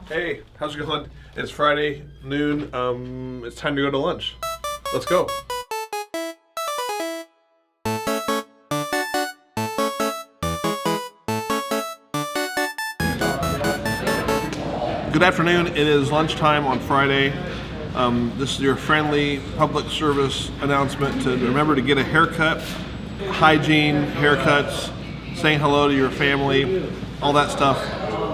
Hey, how's it going? It's Friday noon. It's time to go to lunch. Let's go. Good afternoon. It is lunchtime on Friday. This is your friendly public service announcement to remember to get a haircut, hygiene, haircuts, saying hello to your family, all that stuff.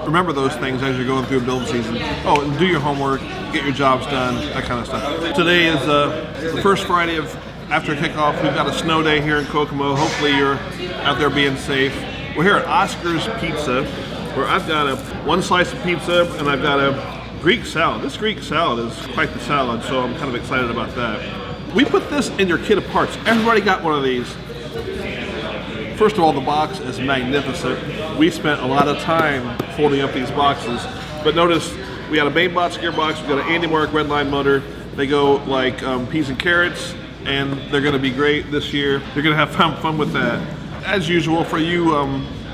Remember those things as you're going through build season. Oh, and do your homework, get your jobs done, that kind of stuff. Today is the first Friday of after kickoff. We've got a snow day here in Kokomo. Hopefully you're out there being safe. We're here at Oscar's Pizza, where I've got one slice of pizza and I've got a Greek salad. This Greek salad is quite the salad, so I'm kind of excited about that. We put this in your kit of parts. Everybody got one of these. First of all, the box is magnificent. We spent a lot of time folding up these boxes, but notice we got a BaneBots gearbox, we got an Andy Mark RedLine motor. They go like peas and carrots, and they're going to be great this year. You're going to have fun with that. As usual, for you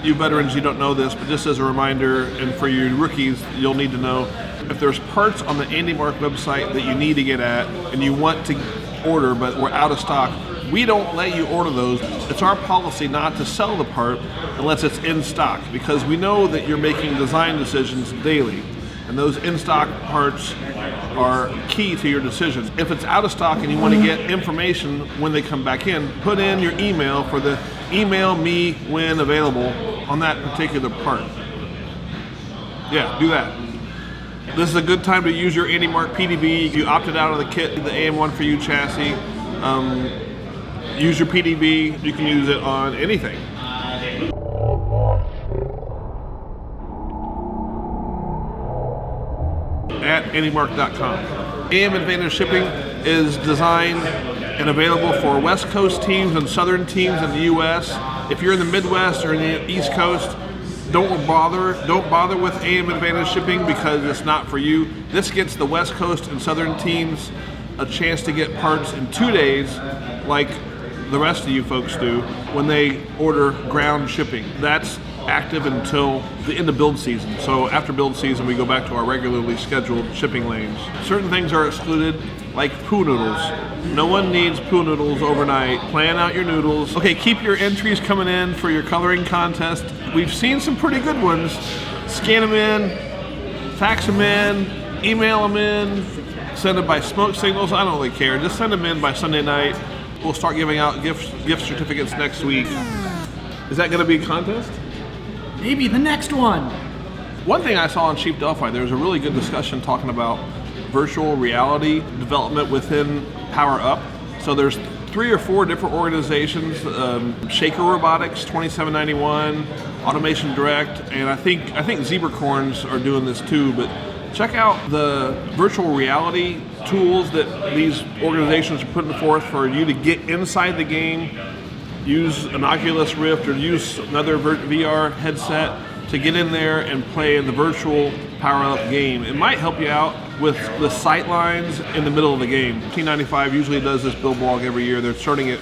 you veterans, you don't know this, but just as a reminder, and for you rookies, you'll need to know, if there's parts on the Andy Mark website that you need to get at and you want to order but we're out of stock, we don't let you order those. It's our policy not to sell the part unless it's in stock, because we know that you're making design decisions daily, and those in-stock parts are key to your decisions. If it's out of stock and you want to get information when they come back in, put in your email for the email me when available on that particular part. Yeah, do that. This is a good time to use your Andy Mark PDB. You opted out of the kit, the AM1 for you chassis. Use your PDB. You can use it on anything. At andymark.com. AM Advantage Shipping is designed and available for West Coast teams and Southern teams in the U.S. If you're in the Midwest or in the East Coast, don't bother with AM Advantage Shipping because it's not for you. This gets the West Coast and Southern teams a chance to get parts in 2 days, like the rest of you folks do when they order ground shipping. That's active until the end of build season. So after build season, we go back to our regularly scheduled shipping lanes. Certain things are excluded, like poo noodles. No one needs poo noodles overnight. Plan out your noodles. Okay, keep your entries coming in for your coloring contest. We've seen some pretty good ones. Scan them in, fax them in, email them in, send them by smoke signals. I don't really care. Just send them in by Sunday night. We'll start giving out gift certificates next week. Is that going to be a contest? Maybe the next one. One thing I saw on Cheap Delphi, there was a really good discussion talking about virtual reality development within Power Up. So there's 3 or 4 different organizations, Shaker Robotics, 2791, Automation Direct, and I think Zebracorns are doing this too, but check out the virtual reality tools that these organizations are putting forth for you to get inside the game. Use an Oculus Rift or use another VR headset to get in there and play in the virtual Power Up game. It might help you out with the sight lines in the middle of the game. Team95 usually does this build blog every year. They're starting it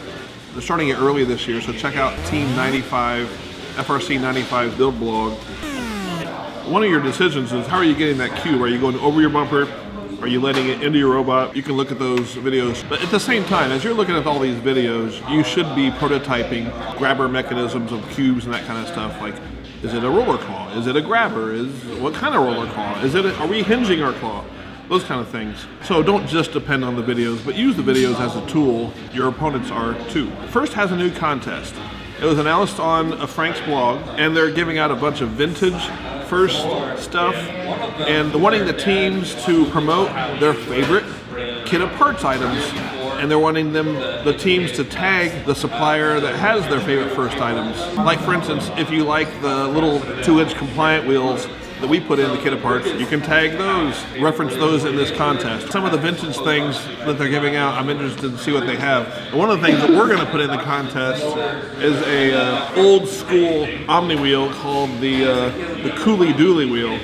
early this year, so check out Team95, FRC95 build blog. One of your decisions is, how are you getting that cube? Are you going over your bumper? Are you letting it into your robot? You can look at those videos. But at the same time, as you're looking at all these videos, you should be prototyping grabber mechanisms of cubes and that kind of stuff. Like, is it a roller claw? Is it a grabber? What kind of roller claw? Are we hinging our claw? Those kind of things. So don't just depend on the videos, but use the videos as a tool. Your opponents are too. First has a new contest. It was announced on Frank's blog, and they're giving out a bunch of vintage first stuff, and wanting the teams to promote their favorite kit of parts items, and they're wanting the teams to tag the supplier that has their favorite first items. Like, for instance, if you like the little 2-inch compliant wheels that we put in the kit of parts, you can tag those, reference those in this contest. Some of the vintage things that they're giving out, I'm interested to see what they have. And one of the things that we're going to put in the contest is a old school Omni wheel called the Coolie Dooley wheel.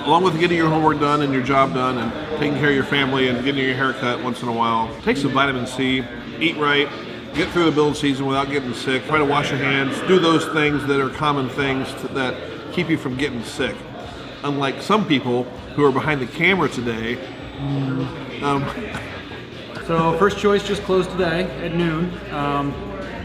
Along with getting your homework done and your job done and taking care of your family and getting your hair cut once in a while, take some vitamin C, eat right, get through the build season without getting sick, try to wash your hands, do those things that are common things that keep you from getting sick. Unlike some people who are behind the camera today. So First Choice just closed today at noon.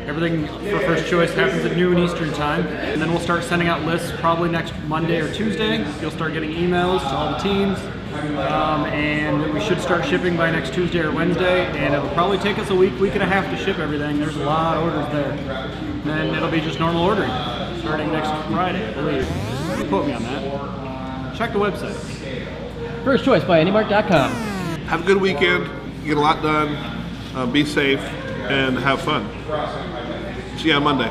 Everything for First Choice happens at noon Eastern time, and then we'll start sending out lists probably next Monday or Tuesday. You'll start getting emails to all the teams, and we should start shipping by next Tuesday or Wednesday, and it'll probably take us a week and a half to ship everything. There's a lot of orders there. And then it'll be just normal ordering, starting next Friday, I believe. Don't quote me on that. Check the website. First Choice by AndyMark.com. Have a good weekend. Get a lot done. Be safe and have fun. See you on Monday.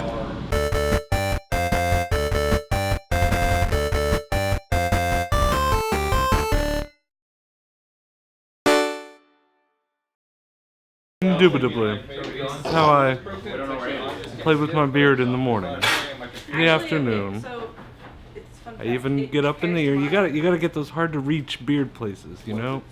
Indubitably. That's how I play with my beard in the morning. In the afternoon. I even get up in the air. You gotta get those hard to reach beard places, you know?